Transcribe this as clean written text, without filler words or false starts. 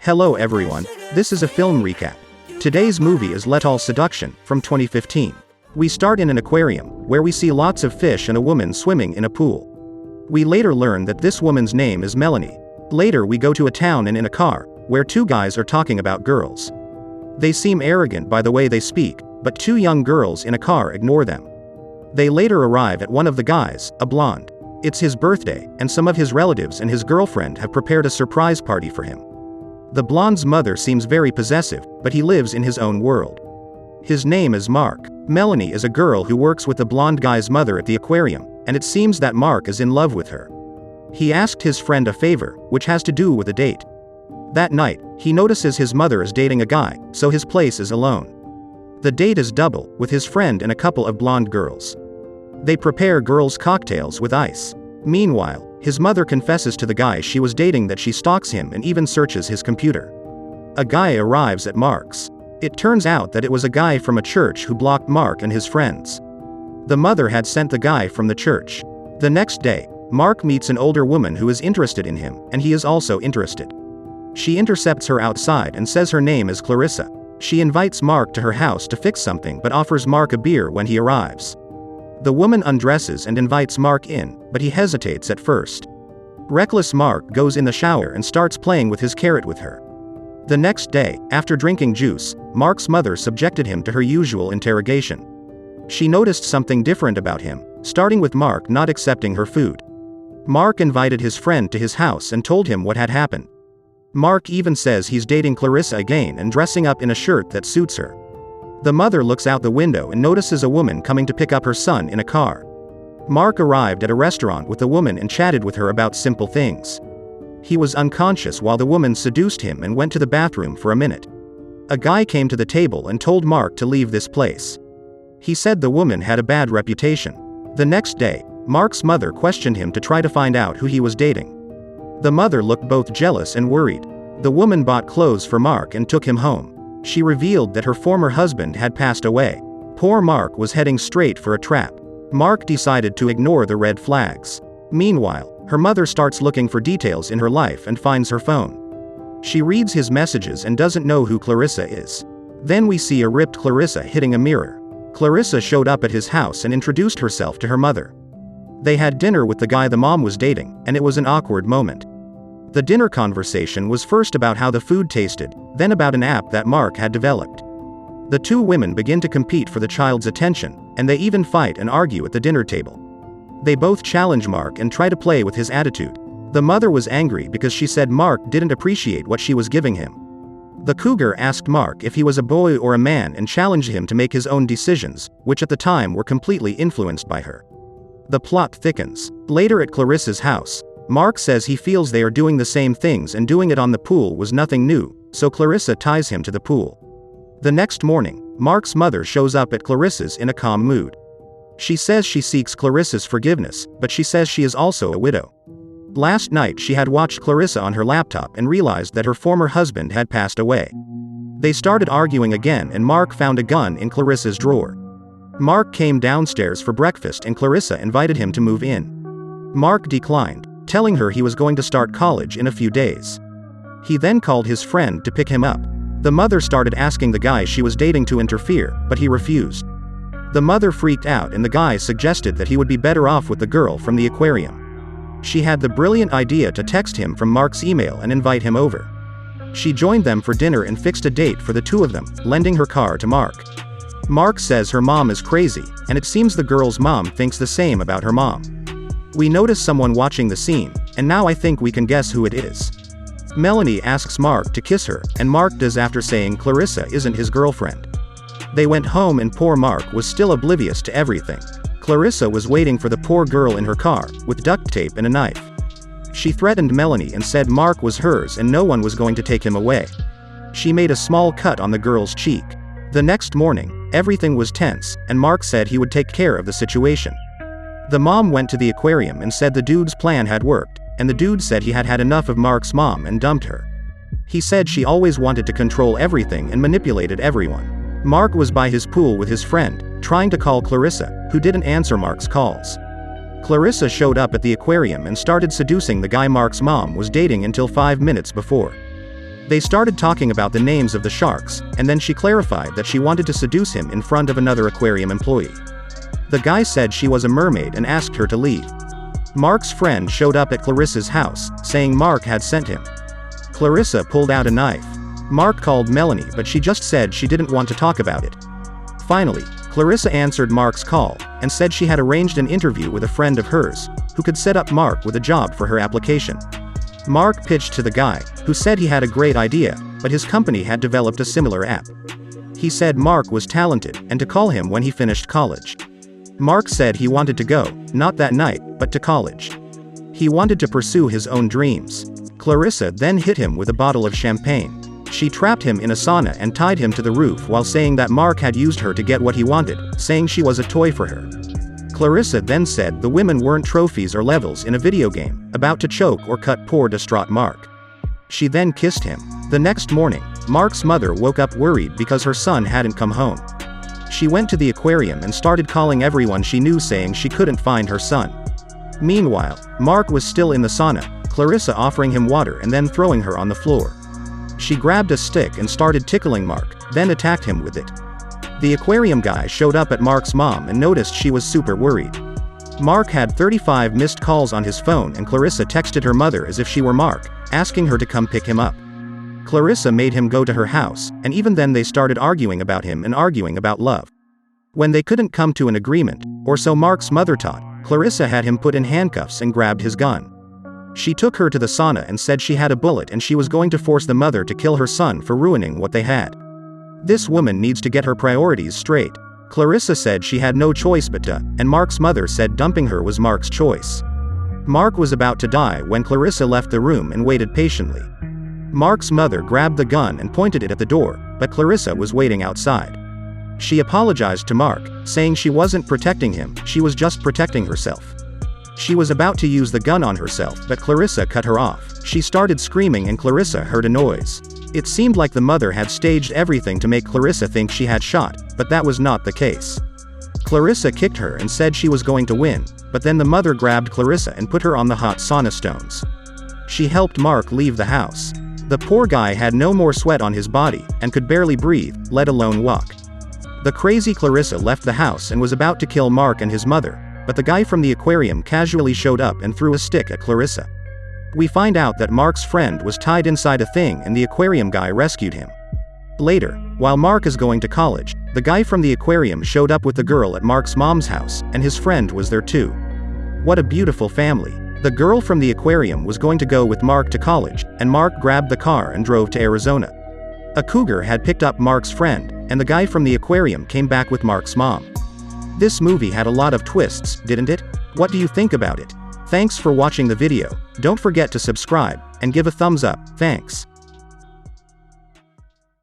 Hello everyone, this is a film recap. Today's movie is Lethal Seduction, from 2015. We start in an aquarium, where we see lots of fish and a woman swimming in a pool. We later learn that this woman's name is Melanie. Later we go to a town and in a car, where two guys are talking about girls. They seem arrogant by the way they speak, but two young girls in a car ignore them. They later arrive at one of the guys, a blonde. It's his birthday, and some of his relatives and his girlfriend have prepared a surprise party for him. The blonde's mother seems very possessive, but he lives in his own world. His name is Mark. Melanie is a girl who works with the blonde guy's mother at the aquarium, and it seems that Mark is in love with her. He asked his friend a favor, which has to do with a date. That night, he notices his mother is dating a guy, so his place is alone. The date is double, with his friend and a couple of blonde girls. They prepare girls' cocktails with ice. Meanwhile, his mother confesses to the guy she was dating that she stalks him and even searches his computer. A guy arrives at Mark's. It turns out that it was a guy from a church who blocked Mark and his friends. The mother had sent the guy from the church. The next day, Mark meets an older woman who is interested in him, and he is also interested. She intercepts her outside and says her name is Clarissa. She invites Mark to her house to fix something but offers Mark a beer when he arrives. The woman undresses and invites Mark in, but he hesitates at first. Reckless Mark goes in the shower and starts playing with his carrot with her. The next day, after drinking juice, Mark's mother subjected him to her usual interrogation. She noticed something different about him, starting with Mark not accepting her food. Mark invited his friend to his house and told him what had happened. Mark even says he's dating Clarissa again and dressing up in a shirt that suits her. The mother looks out the window and notices a woman coming to pick up her son in a car. Mark arrived at a restaurant with the woman and chatted with her about simple things. He was unconscious while the woman seduced him and went to the bathroom for a minute. A guy came to the table and told Mark to leave this place. He said the woman had a bad reputation. The next day, Mark's mother questioned him to try to find out who he was dating. The mother looked both jealous and worried. The woman bought clothes for Mark and took him home. She revealed that her former husband had passed away. Poor Mark was heading straight for a trap. Mark decided to ignore the red flags. Meanwhile, her mother starts looking for details in her life and finds her phone. She reads his messages and doesn't know who Clarissa is. Then we see a ripped Clarissa hitting a mirror. Clarissa showed up at his house and introduced herself to her mother. They had dinner with the guy the mom was dating, and it was an awkward moment. The dinner conversation was first about how the food tasted, then about an app that Mark had developed. The two women begin to compete for the child's attention, and they even fight and argue at the dinner table. They both challenge Mark and try to play with his attitude. The mother was angry because she said Mark didn't appreciate what she was giving him. The cougar asked Mark if he was a boy or a man and challenged him to make his own decisions, which at the time were completely influenced by her. The plot thickens. Later at Clarissa's house, Mark says he feels they are doing the same things and doing it on the pool was nothing new, so Clarissa ties him to the pool. The next morning, Mark's mother shows up at Clarissa's in a calm mood. She says she seeks Clarissa's forgiveness, but she says she is also a widow. Last night she had watched Clarissa on her laptop and realized that her former husband had passed away. They started arguing again and Mark found a gun in Clarissa's drawer. Mark came downstairs for breakfast and Clarissa invited him to move in. Mark declined, telling her he was going to start college in a few days. He then called his friend to pick him up. The mother started asking the guy she was dating to interfere, but he refused. The mother freaked out and the guy suggested that he would be better off with the girl from the aquarium. She had the brilliant idea to text him from Mark's email and invite him over. She joined them for dinner and fixed a date for the two of them, lending her car to Mark. Mark says her mom is crazy, and it seems the girl's mom thinks the same about her mom. We notice someone watching the scene, and now I think we can guess who it is. Melanie asks Mark to kiss her, and Mark does after saying Clarissa isn't his girlfriend. They went home and poor Mark was still oblivious to everything. Clarissa was waiting for the poor girl in her car, with duct tape and a knife. She threatened Melanie and said Mark was hers and no one was going to take him away. She made a small cut on the girl's cheek. The next morning, everything was tense, and Mark said he would take care of the situation. The mom went to the aquarium and said the dude's plan had worked, and the dude said he had had enough of Mark's mom and dumped her. He said she always wanted to control everything and manipulated everyone. Mark was by his pool with his friend, trying to call Clarissa, who didn't answer Mark's calls. Clarissa showed up at the aquarium and started seducing the guy Mark's mom was dating until 5 minutes before. They started talking about the names of the sharks, and then she clarified that she wanted to seduce him in front of another aquarium employee. The guy said she was a mermaid and asked her to leave. Mark's friend showed up at Clarissa's house, saying Mark had sent him. Clarissa pulled out a knife. Mark called Melanie, but she just said she didn't want to talk about it. Finally, Clarissa answered Mark's call, and said she had arranged an interview with a friend of hers, who could set up Mark with a job for her application. Mark pitched to the guy, who said he had a great idea, but his company had developed a similar app. He said Mark was talented, and to call him when he finished college. Mark said he wanted to go, not that night, but to college. He wanted to pursue his own dreams. Clarissa then hit him with a bottle of champagne. She trapped him in a sauna and tied him to the roof while saying that Mark had used her to get what he wanted, saying she was a toy for her. Clarissa then said the women weren't trophies or levels in a video game, about to choke or cut poor distraught Mark. She then kissed him. The next morning, Mark's mother woke up worried because her son hadn't come home. She went to the aquarium and started calling everyone she knew saying she couldn't find her son. Meanwhile, Mark was still in the sauna, Clarissa offering him water and then throwing her on the floor. She grabbed a stick and started tickling Mark, then attacked him with it. The aquarium guy showed up at Mark's mom and noticed she was super worried. Mark had 35 missed calls on his phone and Clarissa texted her mother as if she were Mark, asking her to come pick him up. Clarissa made him go to her house, and even then they started arguing about him and arguing about love. When they couldn't come to an agreement, or so Mark's mother thought, Clarissa had him put in handcuffs and grabbed his gun. She took her to the sauna and said she had a bullet and she was going to force the mother to kill her son for ruining what they had. This woman needs to get her priorities straight. Clarissa said she had no choice but to, and Mark's mother said dumping her was Mark's choice. Mark was about to die when Clarissa left the room and waited patiently. Mark's mother grabbed the gun and pointed it at the door, but Clarissa was waiting outside. She apologized to Mark, saying she wasn't protecting him, she was just protecting herself. She was about to use the gun on herself, but Clarissa cut her off. She started screaming and Clarissa heard a noise. It seemed like the mother had staged everything to make Clarissa think she had shot, but that was not the case. Clarissa kicked her and said she was going to win, but then the mother grabbed Clarissa and put her on the hot sauna stones. She helped Mark leave the house. The poor guy had no more sweat on his body, and could barely breathe, let alone walk. The crazy Clarissa left the house and was about to kill Mark and his mother, but the guy from the aquarium casually showed up and threw a stick at Clarissa. We find out that Mark's friend was tied inside a thing and the aquarium guy rescued him. Later, while Mark is going to college, the guy from the aquarium showed up with the girl at Mark's mom's house, and his friend was there too. What a beautiful family. The girl from the aquarium was going to go with Mark to college, and Mark grabbed the car and drove to Arizona. A cougar had picked up Mark's friend, and the guy from the aquarium came back with Mark's mom. This movie had a lot of twists, didn't it? What do you think about it? Thanks for watching the video. Don't forget to subscribe, and give a thumbs up, thanks.